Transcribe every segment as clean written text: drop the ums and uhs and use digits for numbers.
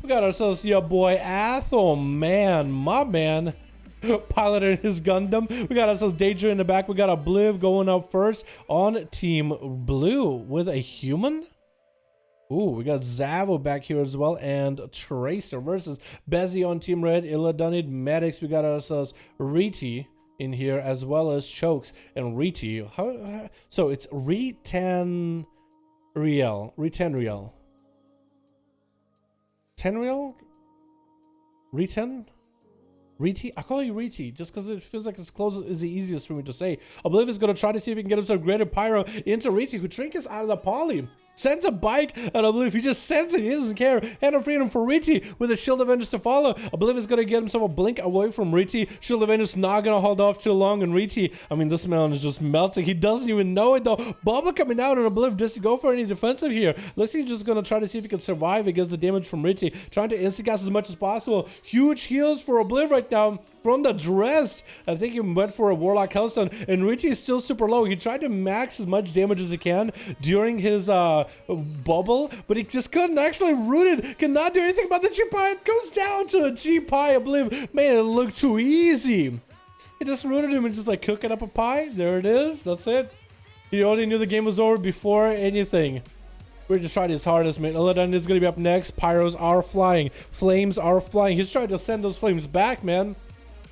We got ourselves your boy Athel, man, my man. Piloting his Gundam. We got ourselves Deja in the back. We got Obliv going up first on Team Blue with a human. Ooh, we got Zavo back here as well, and Tracer versus Bezzy on Team Red. Illidanid Medics. We got ourselves Riti in here as well as Chokes and Riti. So it's Re-10 Riel. Re-10 Riel. 10 Riel? Re-10? Riti? I call you Riti just because it feels like it's close is the easiest for me to say. Obliv is going to try to see if he can get himself graded Pyro into Riti, who trinkets out of the poly. Sends a bike at Obliv. He just sends it. He doesn't care. Hand of Freedom for Riti with a Shield Avengers to follow. Obliv is going to get himself a blink away from Riti. Shield Avengers not going to hold off too long. And Riti, I mean, this man is just melting. He doesn't even know it though. Bubba coming out and Obliv doesn't go for any defensive here. Looks like he's just going to try to see if he can survive against the damage from Riti. Trying to instant-cast as much as possible. Huge heals for Obliv right now. From the dress, I think he went for a Warlock Hellstone, and Richie is still super low. He tried to max as much damage as he can during his bubble, but he just couldn't. Actually, Rooted cannot do anything about the G-Pie. It goes down to a G-Pie, I believe. Man, it looked too easy. He just rooted him and just like cooking up a pie. There it is. That's it. He already knew the game was over before anything. We're just trying his hardest, man. Illidan is going to be up next. Pyros are flying. Flames are flying. He's trying to send those flames back, man.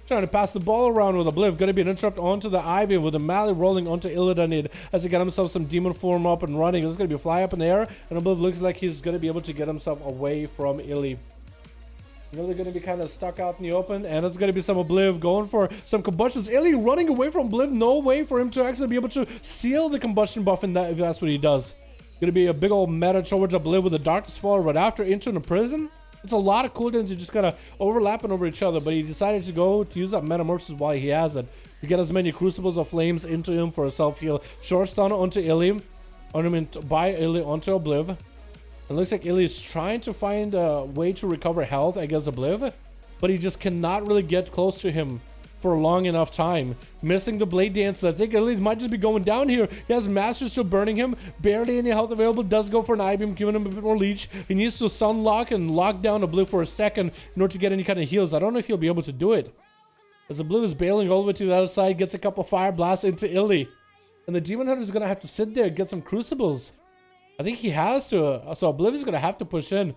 Trying to pass the ball around with Obliv. Going to be an interrupt onto the Ivy with a Mally rolling onto Illidanid as he got himself some demon form up and running. This is going to be a fly up in the air, and Obliv looks like he's going to be able to get himself away from Illy. Really going to be kind of stuck out in the open, and it's going to be some Obliv going for some combustions. Illy running away from Obliv. No way for him to actually be able to seal the combustion buff, and that if that's what he does. Going to be a big old meta towards Obliv with the Darkest Fall right after entering the prison. It's a lot of cooldowns. You just gotta overlapping over each other, but he decided to go to use that Metamorphosis while he has it to get as many Crucibles of Flames into him for a self-heal. Short stun onto Illy, ornament by Illy onto Obliv. It looks like Illy is trying to find a way to recover health against Obliv, but he just cannot really get close to him for a long enough time. Missing the Blade Dance. I think Illy might just be going down here. He has Master still burning him. Barely any health available. Does go for an I-Beam, giving him a bit more leech. He needs to Sunlock and lock down Obliv for a second in order to get any kind of heals. I don't know if he'll be able to do it. As Obliv is bailing all the way to the other side, gets a couple Fire Blasts into Illy. And the Demon Hunter is going to have to sit there and get some Crucibles. I think he has to. So Obliv is going to have to push in.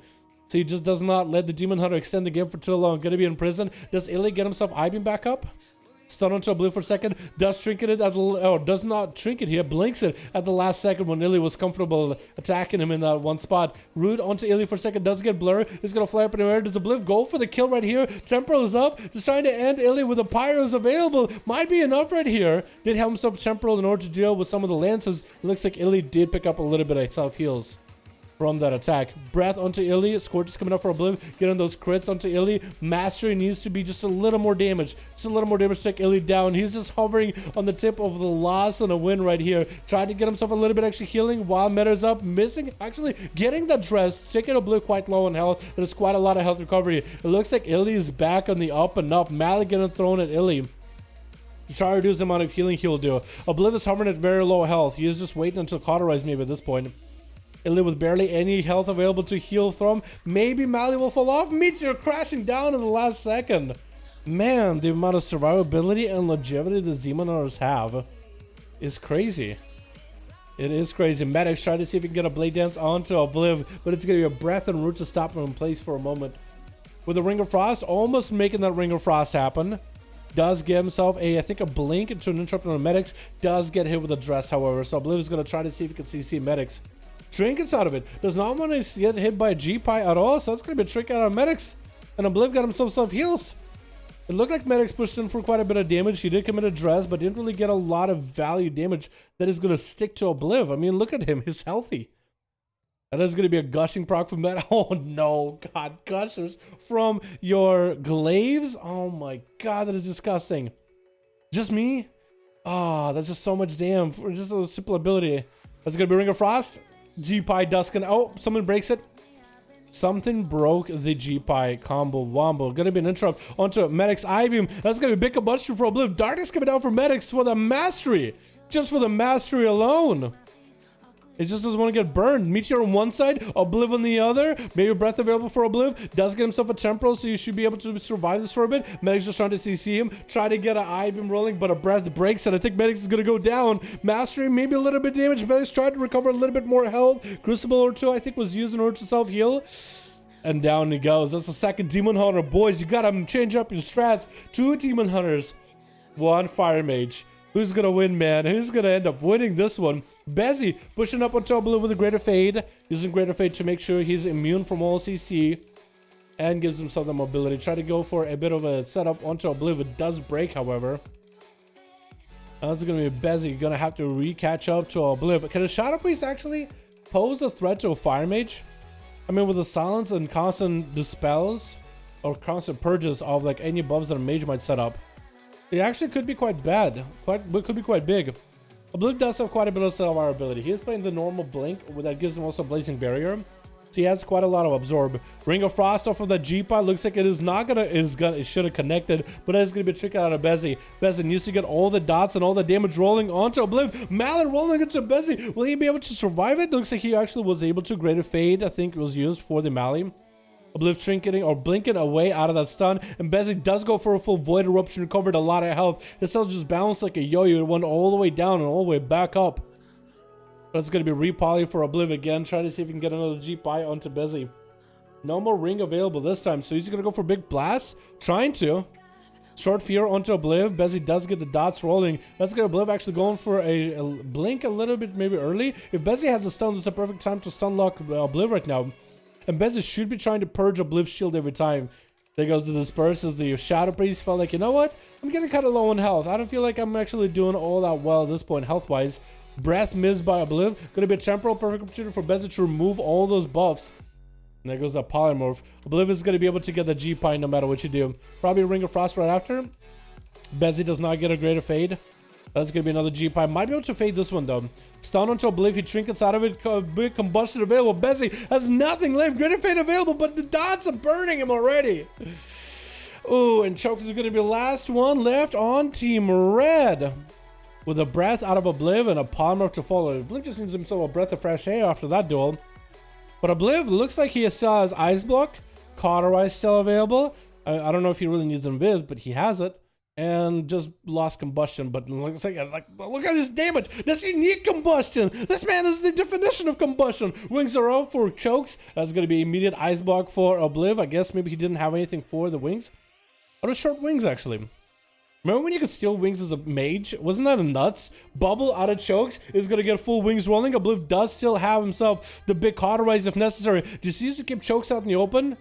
So he just does not let the Demon Hunter extend the game for too long. Gonna be in prison. Does Illy get himself I-Beam back up? Stun onto Obliv for a second. Does trinket it at the... Oh, does not trinket here. Blinks it at the last second when Illy was comfortable attacking him in that one spot. Root onto Illy for a second. Does get blur. He's gonna fly up in the air. Does Obliv go for the kill right here? Temporal is up. Just trying to end Illy with the Pyros available. Might be enough right here. Did have himself Temporal in order to deal with some of the lances. It looks like Illy did pick up a little bit of self-heals from that attack. Breath onto Illy. Scorch is coming up for Obliv. Getting those crits onto Illy. Mastery needs to be just a little more damage. Just a little more damage to take Illy down. He's just hovering on the tip of the loss and a win right here. Trying to get himself a little bit extra healing while Meta's up. Missing. Actually getting the dress. Taking Obliv quite low on health. There's quite a lot of health recovery. It looks like Illy is back on the up and up. Malik getting thrown at Illy. To try to reduce the amount of healing he'll do. Obliv is hovering at very low health. He is just waiting until cauterize maybe at this point. Illy with barely any health available to heal from. Maybe Mally will fall off. Meteor crashing down in the last second. Man, the amount of survivability and longevity the Demon Hunters have is crazy. It is crazy. Medics trying to see if he can get a Blade Dance onto Obliv, but it's going to be a Breath and Root to stop him in place for a moment. With the Ring of Frost, almost making that Ring of Frost happen. Does get himself I think a blink into an interrupt on the Medics. Does get hit with a dress, however. So Obliv is going to try to see if he can CC Medics. Trinkets out of it. Does not want to get hit by a G-Pie at all, so it's going to be a trick out of Medics. And Obliv got himself self-heals. It looked like Medics pushed in for quite a bit of damage. He did commit a dress, but didn't really get a lot of value damage that is going to stick to Obliv. I mean, look at him. He's healthy. That is going to be a gushing proc from that. Oh, no. God, gushers from your glaives? Oh, my God. That is disgusting. Just me? Oh, that's just so much damn. For just a simple ability. That's going to be Ring of Frost. G-Pie Duskin. Oh, someone breaks it. Something broke the G-Pie combo wombo. Gonna be an interrupt onto Medic's I-Beam. That's gonna be a big combustion for Obliv. Darkness coming down for Medics for the mastery. Just for the mastery alone. It just doesn't want to get burned. Meteor on one side, Obliv on the other. Maybe breath available for Obliv. Does get himself a temporal, so you should be able to survive this for a bit. Medic's just trying to CC him. Try to get an eye beam rolling, but a breath breaks, and I think Medic's is going to go down. Mastery, maybe a little bit damage. Medic's tried to recover a little bit more health. Crucible or two, I think, was used in order to self-heal. And down he goes. That's the second Demon Hunter. Boys, you gotta change up your strats. 2 Demon Hunters, 1 Fire Mage. Who's gonna win, man? Who's gonna end up winning this one? Bezzy pushing up on top with a Greater Fade, using Greater Fade to make sure he's immune from all CC, and gives himself the mobility. Try to go for a bit of a setup onto Obliv. It does break, however. That's gonna be Bezzy gonna have to re-catch up to Obliv. Can a Shadow Priest actually pose a threat to a Fire Mage? I mean, with the silence and constant dispels or constant purges of like any buffs that a mage might set up, it actually could be quite bad. Could be quite big. Obliv does have quite a bit of survivability. He is playing the normal blink that gives him also Blazing Barrier, so he has quite a lot of absorb. Ring of Frost off of that G-Pod looks like it is not gonna. It should have connected, but it's gonna be a trick out of Bezzy. Bezzy needs to get all the dots and all the damage rolling onto Obliv. Mallet rolling into Bezzy. Will he be able to survive it? Looks like he actually was able to. Greater Fade, I think, was used for the Mally. Obliv trinketing or blinking away out of that stun, and Bezzy does go for a full Void Eruption, recovered a lot of health. His health just bounced like a yo-yo. It went all the way down and all the way back up. But it's going to be repoly for Obliv again, trying to see if he can get another G-Pie onto Bezzy. No more ring available this time, so he's going to go for Big Blast, trying to. Short Fear onto Obliv. Bezzy does get the dots rolling. That's good. Obliv actually going for a blink a little bit maybe early. If Bezzy has a stun, this is a perfect time to stun lock Obliv right now. And Bezzy should be trying to purge Obliv's shield every time. There goes the Disperse as the Shadow Priest felt like, you know what? I'm getting kind of low on health. I don't feel like I'm actually doing all that well at this point health-wise. Breath missed by Obliv. Gonna be a temporal perfect opportunity for Bezzy to remove all those buffs. And there goes a Polymorph. Obliv is gonna be able to get the G-Pie no matter what you do. Probably a Ring of Frost right after. Bezzy does not get a Greater Fade. That's gonna be another G-Pie. Might be able to fade this one though. Stun onto Obliv. He trinkets out of it. Big combustion available. Bezzy has nothing left. Greater Fade available, but the dots are burning him already. Ooh, and Chokes is gonna be the last one left on Team Red. With a breath out of Obliv and a Palmer to follow. Obliv just needs himself a breath of fresh air after that duel. But Obliv looks like he still has Ice Block. Cauterize still available. I don't know if he really needs Invis, but he has it. And just lost combustion, but looks like look at his damage. Does he need combustion? This man is the definition of combustion. Wings are out for Chokes. That's going to be immediate Ice Block for Obliv. I guess maybe he didn't have anything for the wings. Or the short wings, actually. Remember when you could steal wings as a mage? Wasn't that a nuts? Bubble out of Chokes is going to get full wings rolling. Obliv does still have himself the big cauterize if necessary. Just use to keep Chokes out in the open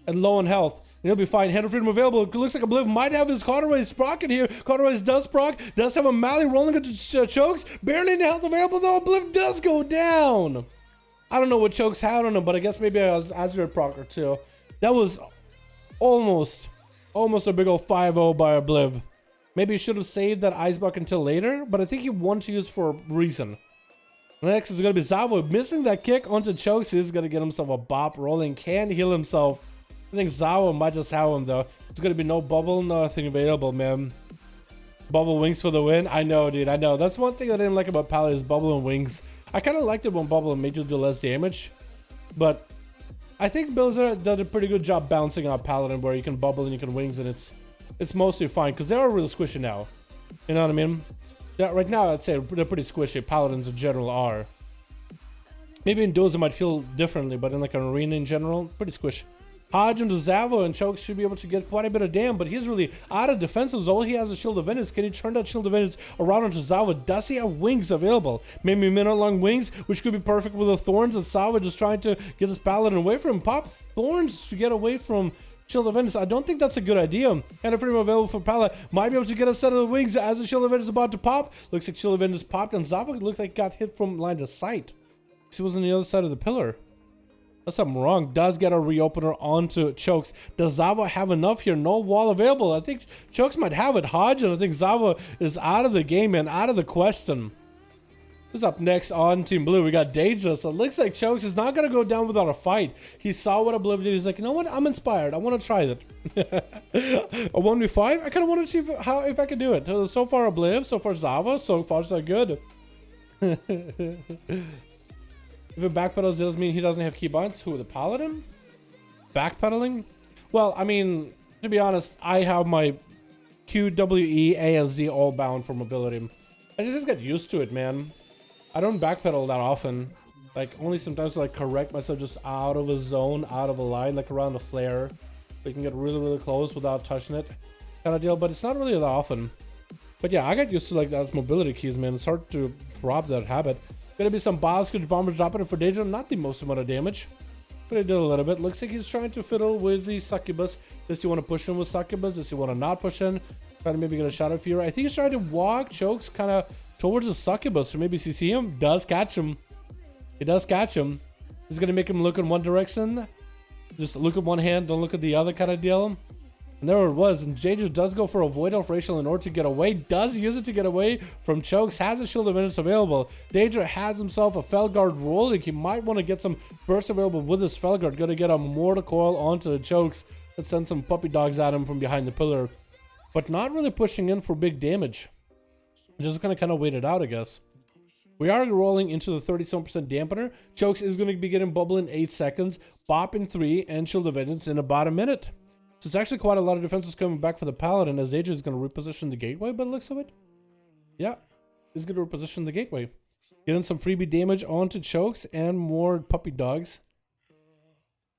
and low on health. And he'll be fine. Hand of Freedom available. It looks like Obliv might have his Cauterize proc in here. Cauterize does proc. Does have a Mally rolling into Chokes. Barely any health available though. Obliv does go down. I don't know what Chokes had on him, but I guess maybe I was Azeroth proc or two. That was almost a big old 5-0 by Obliv. Maybe he should have saved that Ice Block until later, but I think he wanted to use for a reason. Next is going to be Zavo. Missing that kick onto Chokes. He's going to get himself a bop rolling. Can heal himself. I think Zawa might just have him though. It's gonna be no bubble, nothing available, man. Bubble wings for the win. I know, dude. I know. That's one thing I didn't like about Pally is bubble and wings. I kind of liked it when bubble and made you do less damage, but I think Blizzard did a pretty good job bouncing out Paladin where you can bubble and you can wings, and it's mostly fine because they are really squishy now. You know what I mean? Yeah, right now I'd say they're pretty squishy. Paladins in general are. Maybe in duels it might feel differently, but in like an arena in general, pretty squishy. Hodge into Zavo and Chokes should be able to get quite a bit of damage, but he's really out of defenses. All he has is Shield of Vengeance. Can he turn that Shield of Vengeance around onto Zavo? Does he have wings available? Maybe minute-long wings, which could be perfect with the Thorns, and Zavo just trying to get this Paladin away from him. Pop Thorns to get away from Shield of Vengeance. I don't think that's a good idea. And if freedom available for Paladin, might be able to get a set of the wings as the Shield of Vengeance is about to pop. Looks like Shield of Vengeance popped, and Zavo looked like got hit from line of sight. He was on the other side of the pillar. That's something wrong. Does get a reopener onto Chokes. Does Zava have enough here? No wall available. I think Chokes might have it. Hodge, and I think Zava is out of the game and out of the question. Who's up next on Team Blue? We got Deja. So it looks like Chokes is not going to go down without a fight. He saw what Obliv did. He's like, you know what? I'm inspired. I want to try that. A 1v5? I kind of want to see if I can do it. So far Obliv, so far Zava, so far so good. If it backpedals, does mean he doesn't have keybinds. Who, the Paladin? Backpedaling? Well, I mean, to be honest, I have my QWE ASD all bound for mobility. I just get used to it, man. I don't backpedal that often. Like, only sometimes to like correct myself just out of a zone, out of a line, like around the flare. So you can get really, really close without touching it kind of deal, but it's not really that often. But yeah, I got used to like those mobility keys, man. It's hard to drop that habit. Gonna be some Bioscourge Bombers dropping it for Deja. Not the most amount of damage, but he did a little bit. Looks like he's trying to fiddle with the Succubus. Does he want to push in with Succubus? Does he want to not push in? Trying to maybe get a Shadow Fury. I think he's trying to walk Chokes kind of towards the Succubus, or maybe CC him. Does catch him. He does catch him. He's gonna make him look in one direction. Just look at one hand, don't look at the other kind of deal. And there it was. And Deja does go for a Void Elf Racial in order to get away. Does use it to get away from Chokes. Has a Shield of Vengeance available. Deja has himself a Felguard rolling. He might want to get some burst available with his Felguard. Gonna get a Mortal Coil onto the Chokes. Let's send some puppy dogs at him from behind the pillar. But not really pushing in for big damage. Just gonna kind of wait it out, I guess. We are rolling into the 37% dampener. Chokes is going to be getting bubble in 8 seconds, bop in 3, and Shield of Vengeance in about a minute. So it's actually quite a lot of defenses coming back for the Paladin, as Deja is going to reposition the gateway by the looks of it. Yeah, he's going to reposition the gateway. Getting some freebie damage onto Chokes and more puppy dogs.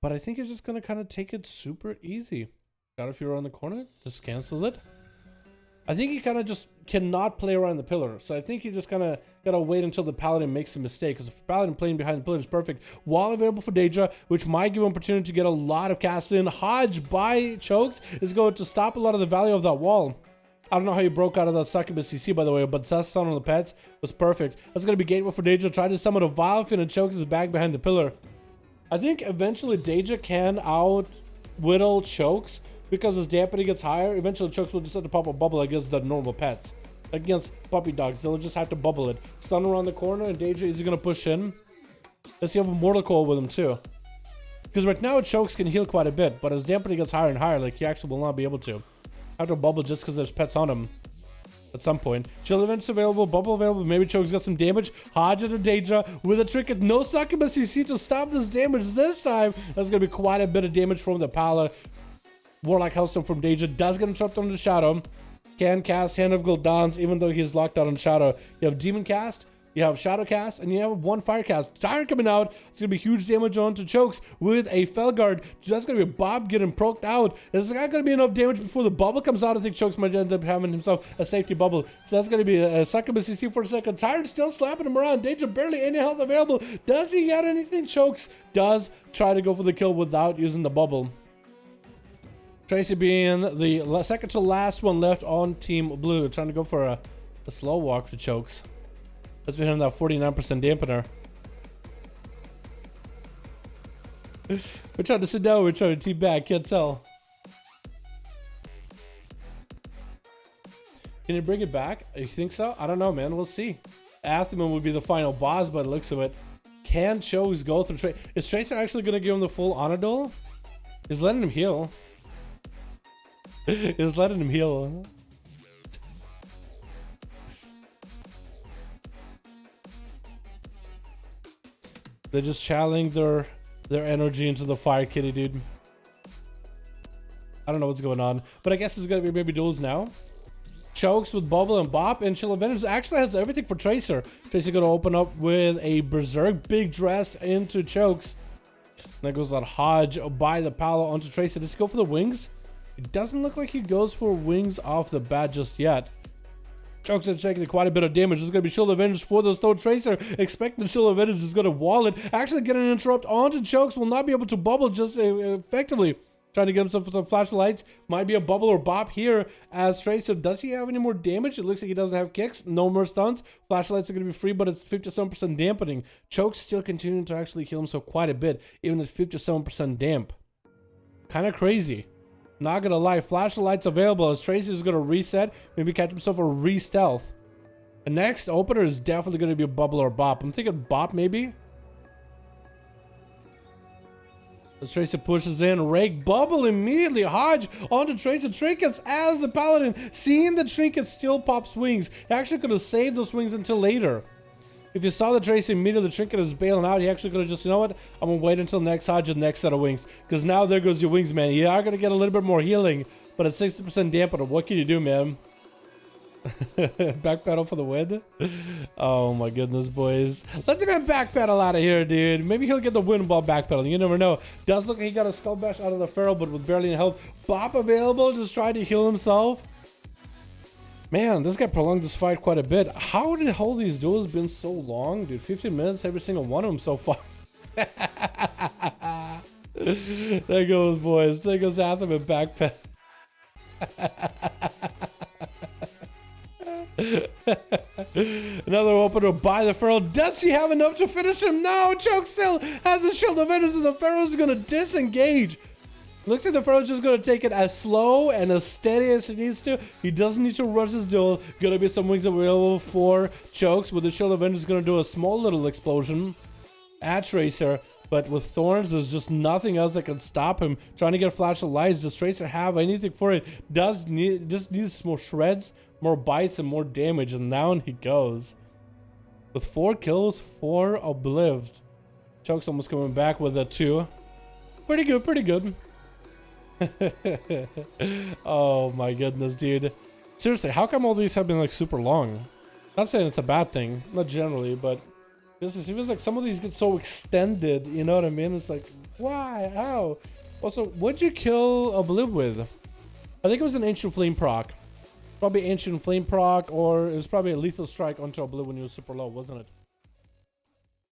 But I think he's just going to kind of take it super easy. Got a few around the corner, just cancels it. I think he kind of just cannot play around the pillar. So I think he just kind of got to wait until the Paladin makes a mistake. Because the Paladin playing behind the pillar is perfect. Wall available for Deja, which might give him opportunity to get a lot of casts in. Hodge by Chokes is going to stop a lot of the value of that wall. I don't know how he broke out of that Succubus CC, by the way, but that stun on the pets was perfect. That's going to be gateway for Deja. Try to summon a Vile Fin, and Chokes is back behind the pillar. I think eventually Deja can out-whittle Chokes. Because his dampening gets higher, eventually Chokes will just have to pop a bubble against the normal pets. Against puppy dogs, they'll just have to bubble it. Stun around the corner, and Deja is going to push in. Does he have a Mortal Coil with him too? Because right now Chokes can heal quite a bit, but as dampening gets higher and higher, like he actually will not be able to. Have to bubble just because there's pets on him. At some point. Shield events available, bubble available, maybe Chokes got some damage. Hodge into Deja with a trinket. No Succubus CC to stop this damage this time. That's going to be quite a bit of damage from the Pala. Warlock Hellstone from Deja does get interrupted on the Shadow. Can cast Hand of Gul'dan's even though he's locked out on Shadow. You have Demon Cast, you have Shadow Cast, and you have one Fire Cast. Tyrant coming out. It's going to be huge damage onto Chokes with a Felguard. That's going to be Bob getting proked out. It's not going to be enough damage before the bubble comes out. I think Chokes might end up having himself a safety bubble. So that's going to be a Succubus CC for a second. Tyrant still slapping him around. Deja barely any health available. Does he get anything? Chokes does try to go for the kill without using the bubble. Tracy being the second to last one left on Team Blue, trying to go for a slow walk for Chokes. Let's be hitting that 49% dampener. We're trying to sit down, we're trying to team back, can't tell. Can you bring it back? You think so? I don't know, man. We'll see. Atheman would be the final boss by the looks of it. Can Chokes go through Tracer? Is Tracer actually going to give him the full honor duel? He's letting him heal. He's letting him heal. They're just channeling their energy into the fire kitty, dude. I don't know what's going on, but I guess it's gonna be maybe duels now. Chokes with Bubble and Bop, and Shield of Vengeance actually has everything for Tracer. Tracer gonna open up with a Berserk big dress into Chokes. And that goes on Hodge by the Palo onto Tracer. Does he go for the wings? It doesn't look like he goes for wings off the bat just yet. Chokes are taking quite a bit of damage. There's going to be Shield of Vengeance for the Stone Tracer. Expecting Shield of Vengeance is going to wall it. Actually getting an interrupt onto Chokes. Will not be able to bubble just effectively. Trying to get himself some flashlights. Might be a bubble or bop here as Tracer. Does he have any more damage? It looks like he doesn't have kicks. No more stuns. Flashlights are going to be free, but it's 57% dampening. Chokes still continuing to actually heal himself quite a bit, even at 57% damp. Kind of crazy. Not gonna lie, flashlights available as Tracy is gonna reset, maybe catch himself a re-stealth. The next opener is definitely gonna be a bubble or bop. I'm thinking bop maybe. As Tracy pushes in, rake bubble immediately. Hodge onto Tracy trinkets as the Paladin, seeing the trinkets still pops wings. He actually could have saved those wings until later. If you saw the Tracer immediately, the Trinket is bailing out, he actually could have just, you know what? I'm going to wait until next Hodge and next set of wings. Because now there goes your wings, man. You are going to get a little bit more healing, but at 60% dampener. What can you do, man? Backpedal for the win. Oh my goodness, boys. Let the man backpedal out of here, dude. Maybe he'll get the win while backpedaling. You never know. Does look like he got a skull bash out of the Feral, but with barely any health. Bop available, just trying to heal himself. Man, this guy prolonged this fight quite a bit. How did all these duels been so long, dude? 15 minutes, every single one of them so far. There goes, boys. There goes Atham and backpedal. Another opener by the Feral. Does he have enough to finish him? No, Choke still has a Shield of Enders and the Feral is going to disengage. Looks like the Feral is just going to take it as slow and as steady as he needs to. He doesn't need to rush his duel. Going to be some wings available for Chokes. With the Shield of Enders going to do a small little explosion at Tracer. But with Thorns, there's just nothing else that can stop him. Trying to get Flash of Lights. Does Tracer have anything for it? Just needs more shreds, more bites, and more damage. And down he goes. With 4 kills, 4 oblived. Choke's almost coming back with a 2. Pretty good, pretty good. Oh my goodness, dude. Seriously, how come all these have been like super long? Not saying it's a bad thing, not generally, but this is, it feels like some of these get so extended, you know what I mean? It's like, why? How? Also, what'd you kill Obliv with? I think it was an Ancient Flame proc. Probably Ancient Flame proc, or it was probably a Lethal Strike onto Obliv when he was super low, wasn't it?